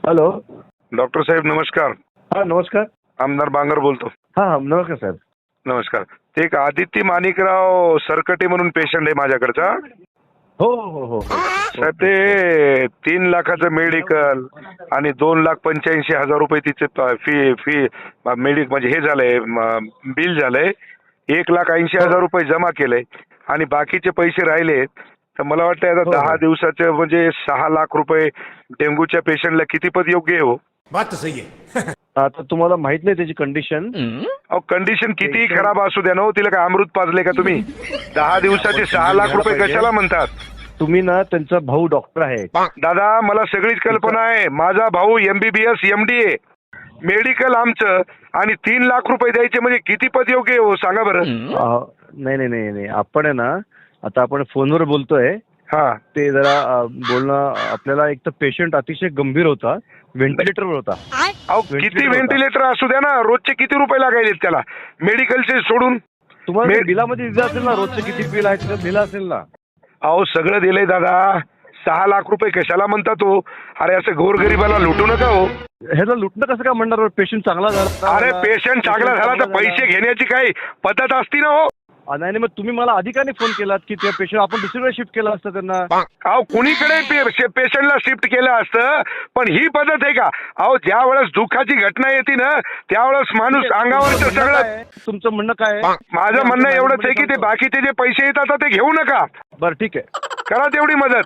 Hello. Doctor साहेब नमस्कार. हा नमस्कार. आमदार बांगर बोलतो. हा नमस्कार साहेब. नमस्कार. ते एक आदित्य माणिकराव सरकटे म्हणून पेशंट आहे माझ्याकडचा. हो हो हो हो. साहेब ते 3 लाखाचं मेडिकल आणि 2,85,000 रुपये तिचे फी फी मेडिक म्हणजे हे झालंय, बिल झालंय. 1,80,000 रुपये जमा केलंय आणि बाकीचे पैसे राहिले. तर मला वाटतं आता 10 दिवसाचे म्हणजे 6 लाख रुपये डेंग्यूच्या पेशंटला किती पद योग्य आहे हो? बात तो सही है. आता तुम्हाला माहित नाही त्याची कंडिशन. अहो कंडिशन कितीही खराब असू द्या ना हो, तिला काय अमृत पाजले का तुम्ही? 10 दिवसाचे 6 लाख रुपये कशाला म्हणतात? तुम्ही ना त्यांचा भाऊ डॉक्टर आहे. दादा मला सगळीच कल्पना आहे. माझा भाऊ MBBS MD आहे. मेडिकल आमचं आणि 3 लाख रुपये द्यायचे म्हणजे किती पद योग्य आहे हो सांगा बरं? नाही नाही नाही नाही आपण आहे ना, आता आपण फोनवर बोलतोय. हा ते जरा बोलणं आपल्याला, एक तर पेशंट अतिशय गंभीर होता, व्हेंटिलेटरवर होता. अहो किती व्हेंटिलेटर असू द्या ना, रोजचे किती रुपये लागायचे त्याला मेडिकलचे सोडून? तुम्हाला बिलामध्ये दिलं असेल ना, रोजचे किती बिल आहे तिथं दिलं असेल ना. अहो सगळं दिलंय दादा. 6 लाख रुपये कशाला म्हणता तो? अरे असं गोरगरिबाला लुटू नका हो. ह्याला लुटणं कसं काय म्हणणार? पेशंट चांगला झाला. अरे पेशंट चांगला झाला तर पैसे घेण्याची काही पद्धत असती ना हो. नाही नाही, मग तुम्ही मला अधिकाने फोन केलात की त्या पेशंट आपण दुसरीकडे शिफ्ट केलं असतं त्यांना. अहो कुणीकडे पेशंटला शिफ्ट केलं असतं, पण ही पद्धत आहे का? अहो ज्या वेळेस दुःखाची घटना येते ना, त्यावेळेस माणूस अंगावरचं सगळं. तुमचं म्हणणं काय? माझं म्हणणं एवढंच आहे की ते बाकीचे जे पैसे येतात ते घेऊ नका. बरं ठीक आहे, करा तेवढी मदत.